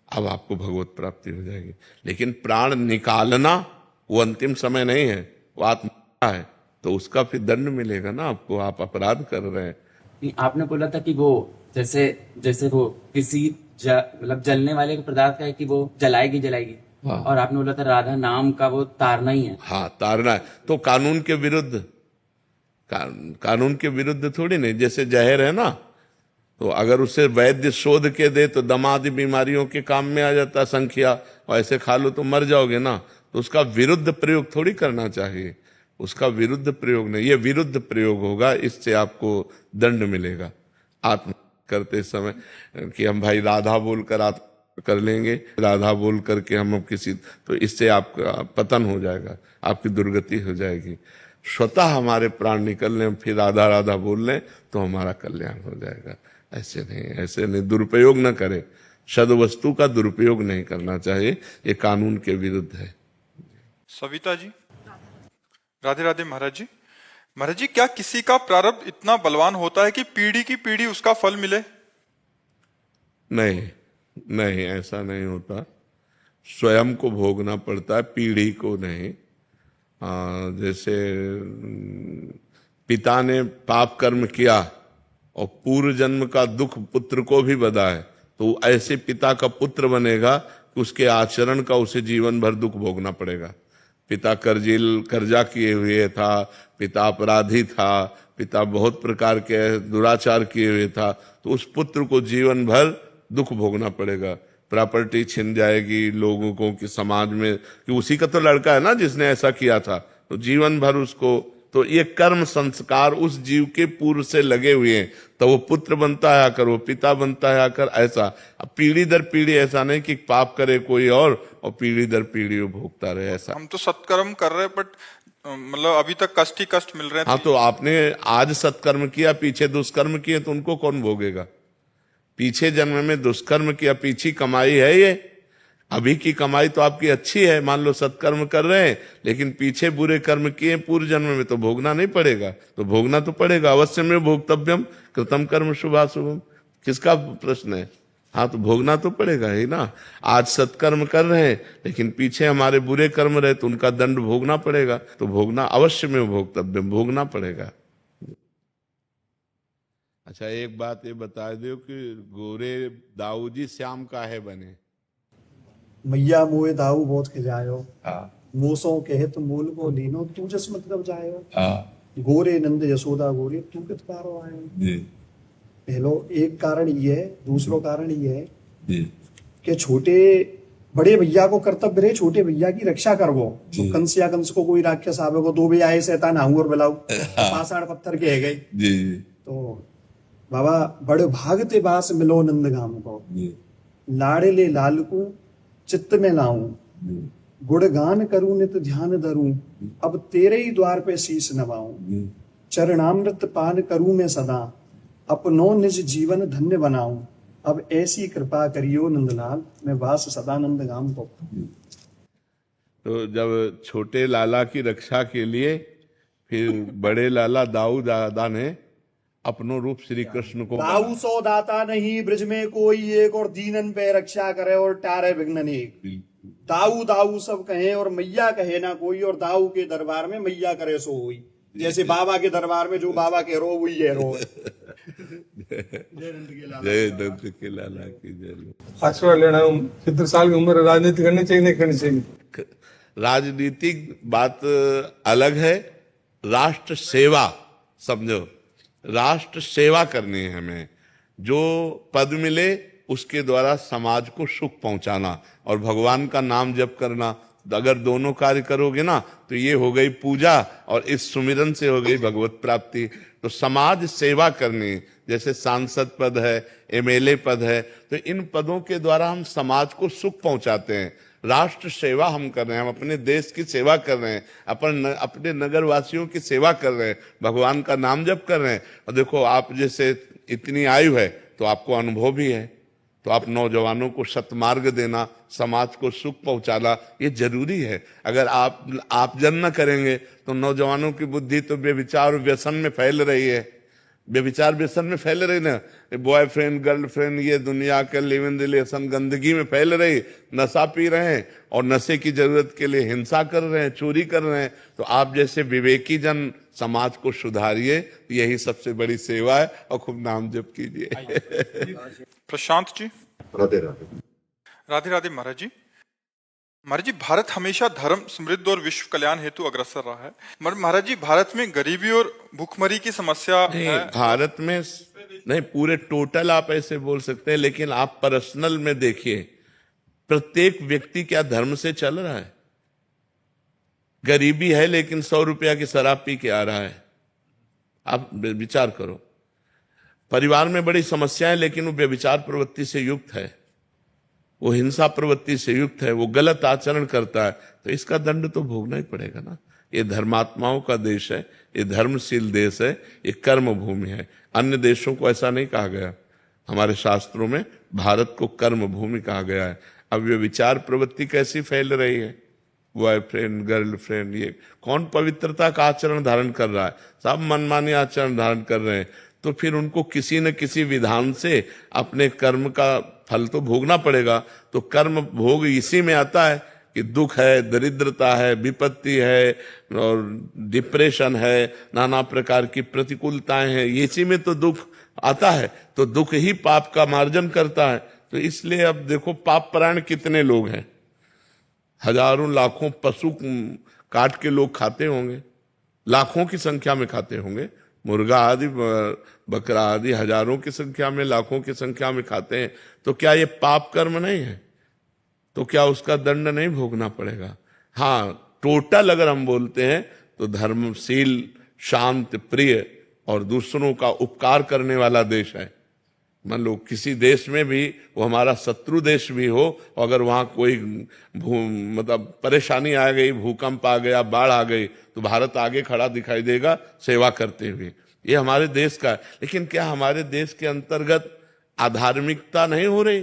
B: अब आपको भगवत प्राप्ति हो जाएगी। लेकिन प्राण निकालना वो अंतिम समय नहीं है, वो आत्मा है, तो उसका फिर दंड मिलेगा ना आपको। आप अपराध कर रहे हैं।
C: नहीं, आपने बोला था कि वो जैसे वो किसी मतलब जलने वाले पदार्थ का है कि वो जलाएगी।
B: हाँ।
C: और आपने बोला था राधा नाम का वो तारना ही है।
B: हाँ, तारना है तो कानून के विरुद्ध, कानून के विरुद्ध थोड़ी नहीं। जैसे जहर है ना, तो अगर उसे वैद्य शोध के दे तो दमा आदि बीमारियों के काम में आ जाता है संख्या, और ऐसे खा लो तो मर जाओगे ना। तो उसका विरुद्ध प्रयोग थोड़ी करना चाहिए, उसका विरुद्ध प्रयोग नहीं, ये विरुद्ध प्रयोग होगा, इससे आपको दंड मिलेगा। आत्म करते समय कि हम भाई राधा बोलकर आत्म कर लेंगे, राधा बोल करके हम अब किसी, तो इससे आपका पतन हो जाएगा, आपकी दुर्गति हो जाएगी। स्वतः हमारे प्राण निकल लें, फिर राधा राधा बोल लें तो हमारा कल्याण हो जाएगा। ऐसे नहीं, दुरुपयोग न करें। सद्वस्तु का दुरुपयोग नहीं करना चाहिए, ये कानून के विरुद्ध है।
A: सविता जी, राधे राधे महाराज जी। महाराज जी, क्या किसी का प्रारब्ध इतना बलवान होता है कि पीढ़ी की पीढ़ी उसका फल मिले?
B: नहीं, ऐसा नहीं होता। स्वयं को भोगना पड़ता है, पीढ़ी को नहीं। जैसे पिता ने पाप कर्म किया और पूर्व जन्म का दुख पुत्र को भी बधा है, तो ऐसे पिता का पुत्र बनेगा कि उसके आचरण का उसे जीवन भर दुख भोगना पड़ेगा। पिता कर्जा किए हुए था, पिता अपराधी था, पिता बहुत प्रकार के दुराचार किए हुए था, तो उस पुत्र को जीवन भर दुख भोगना पड़ेगा। प्रॉपर्टी छिन जाएगी लोगों को कि समाज में कि उसी का तो लड़का है ना जिसने ऐसा किया था, तो जीवन भर उसको, तो ये कर्म संस्कार उस जीव के पूर्व से लगे हुए हैं, तो वो पुत्र बनता है आकर, वो पिता बनता है आकर। ऐसा अब पीढ़ी दर पीढ़ी, ऐसा नहीं कि पाप करे कोई और पीढ़ी दर पीढ़ी वो भोगता रहे। ऐसा
A: हम तो सत्कर्म कर रहे हैं, बट मतलब अभी तक कष्ट ही कष्ट मिल रहे हैं।
B: हाँ, तो आपने आज सत्कर्म किया, पीछे दुष्कर्म किए, तो उनको कौन भोगेगा? पीछे जन्म में दुष्कर्म किया, पीछे कमाई है ये। अभी की कमाई तो आपकी अच्छी है, मान लो सत्कर्म कर रहे हैं, लेकिन पीछे बुरे कर्म किए पूर्व जन्म में, तो भोगना नहीं पड़ेगा? तो भोगना तो पड़ेगा, अवश्य में भोक्तव्यम कृतम कर्म शुभाशुभम। किसका प्रश्न है? हाँ, तो भोगना तो पड़ेगा ही ना। आज सत्कर्म कर रहे हैं, लेकिन पीछे हमारे बुरे कर्म रहे, तो उनका दंड भोगना पड़ेगा। तो भोगना अवश्य में भोक्तव्यम, भोगना पड़ेगा। अच्छा, एक बात ये बता दो कि गोरे दाऊ जी श्याम काहे बने?
E: मैया मोए दाऊ बहुत खिजायो, मूसों के हित मूल को लीनो, तू जस मतलब जायो। गोरे नंद यशोदा गोरे, तू कित पारो आयो। पहलो एक कारण ये है, दूसरो कारण ये है कि छोटे बड़े भैया को कर्तव्य रहे छोटे भैया की रक्षा करवो। तो कंस या कंस को कोई राक्षस आवे को, दो भी आए शैतान आऊं और बिलाऊ, पाषाण पत्थर के है गए। तो बाबा बड़े भागते बास मिलो नंद गाम को, लाड़े ले लाल को चित्त में लाऊं, गुणगान करूं नित ध्यान धरूं, अब तेरे ही द्वार पे शीश नवाऊं। चरणामृत पान करूं मैं सदा, अपनो निज जीवन धन्य बनाऊं। अब ऐसी कृपा करियो नंदलाल, मैं वास सदानंद गाम को।
B: तो जब छोटे लाला की रक्षा के लिए फिर बड़े लाला दाऊ दादा ने अपनो रूप श्री कृष्ण को
E: दाऊ सो दाता नहीं ब्रज में कोई एक, और दीनन पे रक्षा करे और टारे विघ्न एक। दाऊ दाऊ सब कहे और मैया कहे ना कोई, और दाऊ के दरबार में मैया करे सो हुई। जैसे बाबा के दरबार में जो बाबा के रो हुई है रो।
B: जय दंत के लाला की जय।
F: आशीर्वाद लेना, 70 साल की उम्र, राजनीति करनी चाहिए नहीं करनी चाहिए?
B: राजनीतिक बात अलग है, राष्ट्र सेवा समझो, राष्ट्र सेवा करनी है हमें। जो पद मिले उसके द्वारा समाज को सुख पहुंचाना और भगवान का नाम जप करना, अगर दोनों कार्य करोगे ना तो ये हो गई पूजा और इस सुमिरन से हो गई भगवत प्राप्ति। तो समाज सेवा करनी, जैसे सांसद पद है, एमएलए पद है, तो इन पदों के द्वारा हम समाज को सुख पहुंचाते हैं। राष्ट्र सेवा हम कर रहे हैं, हम अपने देश की सेवा कर रहे हैं, अपने नगर वासियों की सेवा कर रहे हैं, भगवान का नाम जप कर रहे हैं। और देखो आप जैसे इतनी आयु है तो आपको अनुभव भी है, तो आप नौजवानों को सतमार्ग देना, समाज को सुख पहुंचाना ये जरूरी है। अगर आप जन न करेंगे तो नौजवानों की बुद्धि तो बेविचार और व्यसन में फैल रही है, बेविचार व्यसन में फैल रही ना, बॉयफ्रेंड गर्लफ्रेंड ये दुनिया के लिव इन रिलेशन गंदगी में फैल रही, नशा पी रहे हैं और नशे की जरूरत के लिए हिंसा कर रहे हैं, चोरी कर रहे हैं। तो आप जैसे विवेकी जन समाज को सुधारिए, यही सबसे बड़ी सेवा है, और खूब नाम जप कीजिए।
A: प्रशांत जी।
D: राधे राधे।
A: राधे राधे महाराज जी। महाराज जी, भारत हमेशा धर्म, समृद्धि और विश्व कल्याण हेतु अग्रसर रहा है। महाराज जी, भारत में गरीबी और भूखमरी की समस्या है।
B: भारत में नहीं, पूरे टोटल आप ऐसे बोल सकते हैं, लेकिन आप पर्सनल में देखिए, प्रत्येक व्यक्ति क्या धर्म से चल रहा है? गरीबी है लेकिन 100 रुपया की शराब पी के आ रहा है। आप विचार करो, परिवार में बड़ी समस्या है लेकिन वो व्यभिचार प्रवृत्ति से युक्त है, वो हिंसा प्रवृत्ति से युक्त है, वो गलत आचरण करता है, तो इसका दंड तो भोगना ही पड़ेगा ना। ये धर्मात्माओं का देश है, ये धर्मशील देश है, ये कर्म भूमि है। अन्य देशों को ऐसा नहीं कहा गया, हमारे शास्त्रों में भारत को कर्म भूमि कहा गया है। अब ये विचार प्रवृत्ति कैसी फैल रही है, बॉयफ्रेंड गर्लफ्रेंड, ये कौन पवित्रता का आचरण धारण कर रहा है? सब मनमानी आचरण धारण कर रहे हैं। तो फिर उनको किसी न किसी विधान से अपने कर्म का फल तो भोगना पड़ेगा। तो कर्म भोग इसी में आता है कि दुख है, दरिद्रता है, विपत्ति है और डिप्रेशन है, नाना प्रकार की प्रतिकूलताएं हैं, इसी में तो दुख आता है। तो दुख ही पाप का मार्जन करता है। तो इसलिए अब देखो पाप परायण कितने लोग हैं, हजारों लाखों पशु काट के लोग खाते होंगे, लाखों की संख्या में खाते होंगे, मुर्गा आदि बकरा आदि हजारों की संख्या में, लाखों की संख्या में खाते हैं। तो क्या ये पाप कर्म नहीं है? तो क्या उसका दंड नहीं भोगना पड़ेगा? हाँ, टोटल अगर हम बोलते हैं तो धर्मशील, शांत, प्रिय और दूसरों का उपकार करने वाला देश है। मान लो किसी देश में भी, वो हमारा शत्रु देश भी हो, अगर वहां कोई मतलब परेशानी आ गई, भूकंप आ गया, बाढ़ आ गई, तो भारत आगे खड़ा दिखाई देगा सेवा करते हुए। ये हमारे देश का है। लेकिन क्या हमारे देश के अंतर्गत अधार्मिकता नहीं हो रही?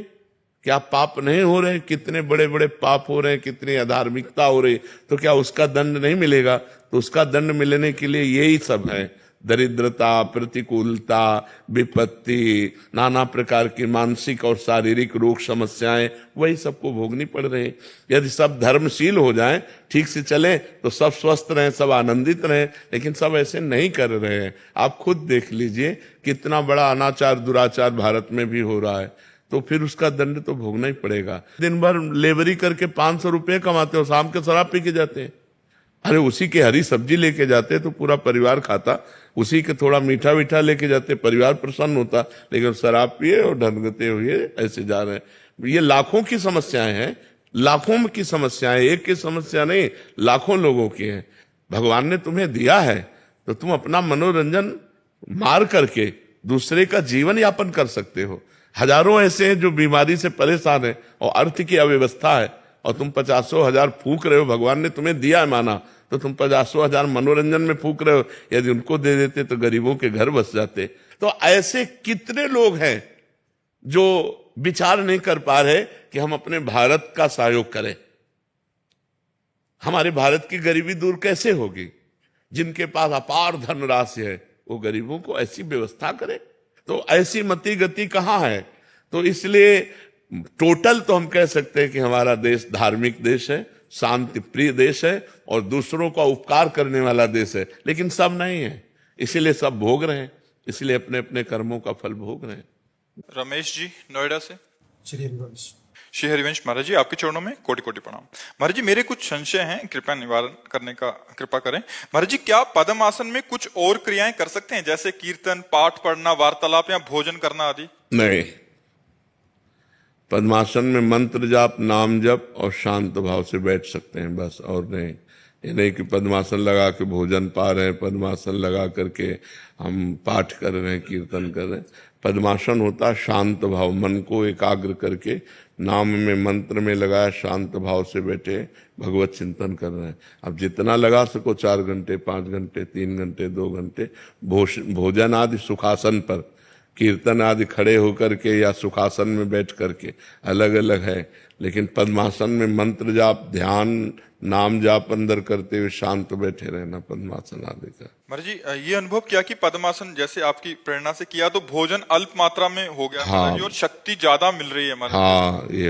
B: क्या पाप नहीं हो रहे? कितने बड़े बड़े पाप हो रहे हैं, कितनी अधार्मिकता हो रही, तो क्या उसका दंड नहीं मिलेगा? तो उसका दंड मिलने के लिए यही सब है, दरिद्रता, प्रतिकूलता, विपत्ति, नाना प्रकार की मानसिक और शारीरिक रोग समस्याएं, वही सबको भोगनी पड़ रही। यदि सब धर्मशील हो जाएं, ठीक से चलें, तो सब स्वस्थ रहें, सब आनंदित रहें। लेकिन सब ऐसे नहीं कर रहे हैं। आप खुद देख लीजिए कितना बड़ा अनाचार दुराचार भारत में भी हो रहा है। तो फिर उसका दंड तो भोगना ही पड़ेगा। दिन भर लेबरी करके 500 रुपये कमाते हो, शाम के शराब पी के जाते हैं। अरे उसी के हरी सब्जी लेके जाते तो पूरा परिवार खाता, उसी के थोड़ा मीठा मीठा लेके जाते, परिवार प्रसन्न होता। लेकिन शराब पिए और ढंगते हुए ऐसे जा रहे हैं। ये लाखों की समस्याएं हैं, लाखों की समस्याएं, एक की समस्या नहीं, लाखों लोगों की है। भगवान ने तुम्हें दिया है तो तुम अपना मनोरंजन मार करके दूसरे का जीवन यापन कर सकते हो। हजारों ऐसे हैं जो बीमारी से परेशान है और अर्थ की अव्यवस्था है, और तुम 50,000 फूक रहे हो। भगवान ने तुम्हें दिया है माना, तो तुम 50,000 मनोरंजन में फूक रहे हो। यदि उनको दे देते तो गरीबों के घर बस जाते। तो ऐसे कितने लोग हैं जो विचार नहीं कर पा रहे कि हम अपने भारत का सहयोग करें। हमारे भारत की गरीबी दूर कैसे होगी? जिनके पास अपार धनराशि है, वो गरीबों को ऐसी व्यवस्था करे। तो ऐसी मति गति कहाँ है? तो इसलिए टोटल तो हम कह सकते हैं कि हमारा देश धार्मिक देश है, शांति प्रिय देश है और दूसरों का उपकार करने वाला देश है, लेकिन सब नहीं है, इसीलिए सब भोग रहे हैं, इसलिए अपने अपने कर्मों का फल भोग रहे हैं।
A: रमेश जी नोएडा से।
E: श्री हरिवंश।
A: श्री हरिवंश महाराज जी, आपके चरणों में कोटि कोटि प्रणाम। महाराज जी मेरे कुछ संशय हैं, कृपया निवारण करने का कृपा करें। महाराज जी क्या पद्मासन में कुछ और क्रियाएं कर सकते हैं, जैसे कीर्तन, पाठ पढ़ना, वार्तालाप या भोजन करना आदि?
B: नहीं, पद्मासन में मंत्र जाप, नाम जप और शांत भाव से बैठ सकते हैं, बस, और नहीं। ये नहीं कि पद्मासन लगा के भोजन पा रहे हैं, पद्मासन लगा करके हम पाठ कर रहे हैं, कीर्तन कर रहे हैं। पद्मासन होता है शांत भाव, मन को एकाग्र करके नाम में, मंत्र में लगाया, शांत भाव से बैठे भगवत चिंतन कर रहे हैं। अब जितना लगा सको, 4 घंटे, 5 घंटे, 3 घंटे, 2 घंटे, भोजन आदि सुखासन पर, कीर्तन आदि खड़े होकर के या सुखासन में बैठ करके, अलग अलग है। लेकिन पद्मासन में मंत्र जाप, ध्यान, नाम जाप अंदर करते हुए शांत बैठे रहना, पद्मासन आदि का।
A: महाराज जी ये अनुभव किया कि पद्मासन जैसे आपकी प्रेरणा से किया तो भोजन अल्प मात्रा में हो गया,
B: हाँ,
A: और शक्ति ज्यादा मिल रही है महाराज।
B: हाँ, ये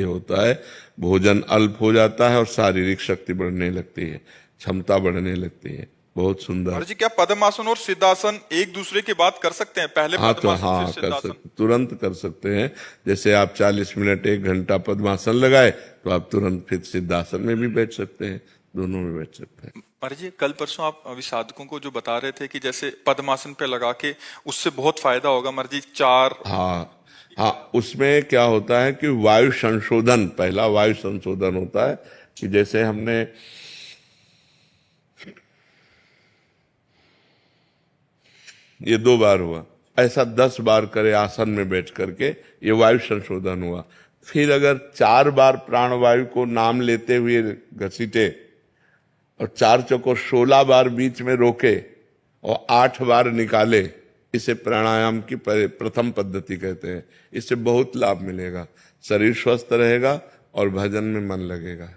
B: होता है, भोजन अल्प हो जाता है और शारीरिक शक्ति बढ़ने लगती है, क्षमता बढ़ने लगती है। बहुत सुंदर।
A: महाराज जी क्या पद्मासन और सिद्धासन एक दूसरे के बाद कर सकते हैं? पहले
B: हाँ, तो
A: पद्मासन
B: हाँ,
A: फिर
B: कर
A: सिद्धासन?
B: सकते, तुरंत कर सकते हैं। जैसे आप 40 मिनट 1 घंटा पद्मासन लगाए तो आप तुरंत फिर सिद्धासन में भी बैठ सकते हैं, दोनों में बैठ सकते हैं।
A: महाराज जी कल परसों आप अभी साधकों को जो बता रहे थे कि जैसे पद्मासन पे लगा के उससे बहुत फायदा होगा महाराज जी, 4।
B: हाँ, उसमें क्या होता है कि वायु संशोधन, पहला वायु संशोधन होता है कि जैसे हमने ये 2 बार हुआ, ऐसा 10 बार करे आसन में बैठ करके, ये वायु संशोधन हुआ। फिर अगर 4 बार प्राणवायु को नाम लेते हुए घसीटे और 4 चौको 16 बार बीच में रोके और 8 बार निकाले, इसे प्राणायाम की प्रथम पद्धति कहते हैं। इससे बहुत लाभ मिलेगा, शरीर स्वस्थ रहेगा और भजन में मन लगेगा।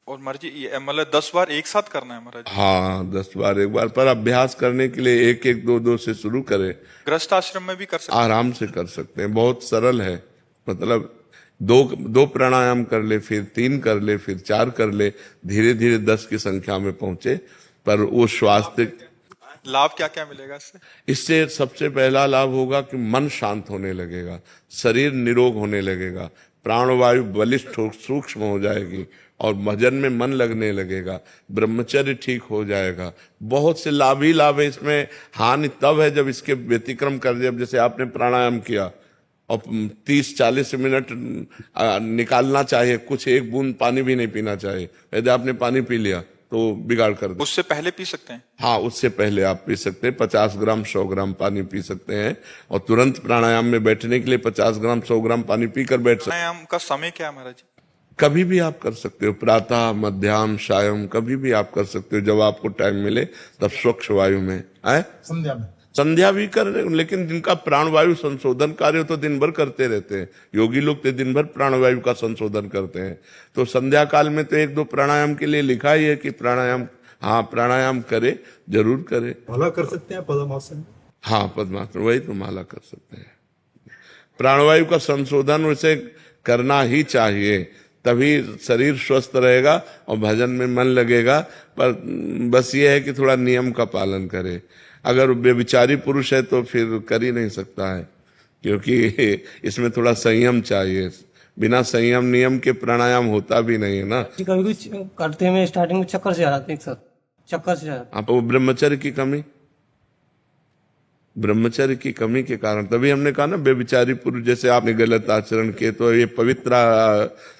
A: और महाराज जी ये मतलब 10 बार एक साथ करना है महाराज जी?
B: हाँ, 10 बार एक बार, पर अभ्यास करने के लिए 1-1, 2-2 से शुरू करें।
A: गृहस्थ आश्रम में भी कर सकते हैं?
B: आराम से कर सकते हैं, बहुत सरल है। मतलब 2 प्राणायाम कर ले, फिर 3 कर ले, फिर 4 कर ले, धीरे धीरे 10 की संख्या में पहुंचे। पर वो स्वास्थ्य
A: लाभ क्या क्या मिलेगा इससे?
B: इससे सबसे पहला लाभ होगा कि मन शांत होने लगेगा, शरीर निरोग होने लगेगा, प्राणवायु बलिष्ठ सूक्ष्म हो जाएगी और भजन में मन लगने लगेगा, ब्रह्मचर्य ठीक हो जाएगा। बहुत से लाभ ही लाभ है इसमें। हानि तब है जब इसके व्यतिक्रम कर दिया। जैसे आपने प्राणायाम किया और 30-40 मिनट निकालना चाहिए, कुछ 1 बूंद पानी भी नहीं पीना चाहिए। यदि आपने पानी पी लिया तो बिगाड़ कर दे।
A: उससे पहले पी सकते हैं?
B: हाँ, उससे पहले आप पी सकते हैं। 50 ग्राम 100 ग्राम पानी पी सकते हैं और तुरंत प्राणायाम में बैठने के लिए 50 ग्राम 100 ग्राम पानी पीकर बैठ सकते हैं।
A: प्राणायाम का समय क्या है महाराज जी?
B: कभी भी आप कर सकते हो, प्रातः, मध्याह्न, सायं, कभी भी आप कर सकते हो, जब आपको टाइम मिले तब स्वच्छ वायु में आए। संध्या भी कर रहे, लेकिन जिनका प्राणवायु संशोधन कार्य तो दिन भर करते रहते हैं। योगी लोग तो दिन भर प्राणवायु का संशोधन करते हैं। तो संध्या काल में तो 1-2 प्राणायाम के लिए लिखा ही है कि प्राणायाम, हाँ, प्राणायाम करे, जरूर करे।
E: माला कर सकते हैं पद्मासन?
B: हाँ, पद्मासन, वही तो माला कर सकते हैं। प्राणवायु का संशोधन उसे करना ही चाहिए, तभी शरीर स्वस्थ रहेगा और भजन में मन लगेगा। पर बस ये है कि थोड़ा नियम का पालन करे। अगर व्यभिचारी पुरुष है तो फिर कर ही नहीं सकता है, क्योंकि इसमें थोड़ा संयम चाहिए। बिना संयम नियम के प्राणायाम होता भी नहीं है ना।
G: कभी कुछ करते में स्टार्टिंग में चक्कर से आ जाते हैं, एक साथ चक्कर से आ जाते हैं।
B: आप वो ब्रह्मचर्य की कमी, ब्रह्मचर्य की कमी के कारण, तभी हमने कहा ना व्यभिचारी पुरुष जैसे आपने गलत आचरण किए तो ये पवित्र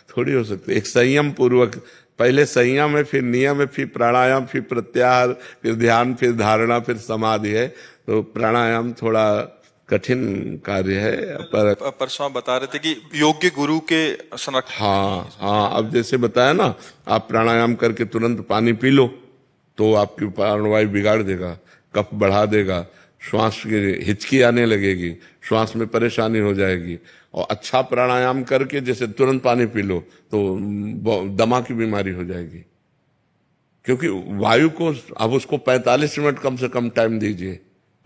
B: थोड़ी हो सकते। एक संयम पूर्वक, पहले संयम है, फिर नियम है, फिर प्राणायाम, फिर प्रत्याहार, फिर ध्यान, फिर धारणा, फिर समाधि है। तो प्राणायाम थोड़ा कठिन कार्य है। पर
A: परसों आप बता रहे थे कि योग्य गुरु के संरक्षण।
B: हाँ, अब जैसे बताया ना, आप प्राणायाम करके तुरंत पानी पी लो तो आपकी प्राणवायु बिगाड़ देगा, कफ बढ़ा देगा, श्वास की हिचकी आने लगेगी, श्वास में परेशानी हो जाएगी। और अच्छा प्राणायाम करके जैसे तुरंत पानी पी लो तो दमा की बीमारी हो जाएगी, क्योंकि वायु को अब उसको 45 मिनट कम से कम टाइम दीजिए।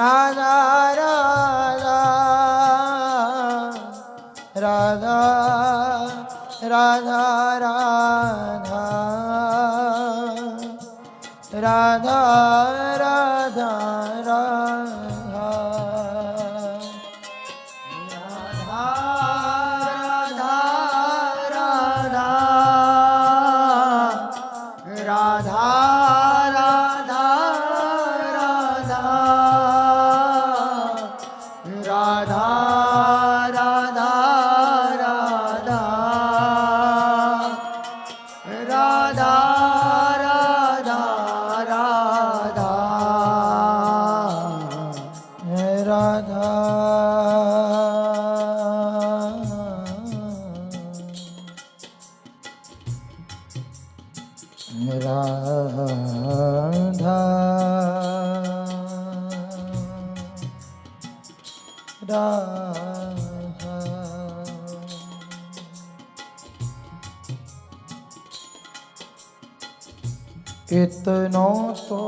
H: राधा राधा राधा राधा राधा राधा राधा राधा राधा राधा राधा राधा राधा राधा राधा राधा इतना तो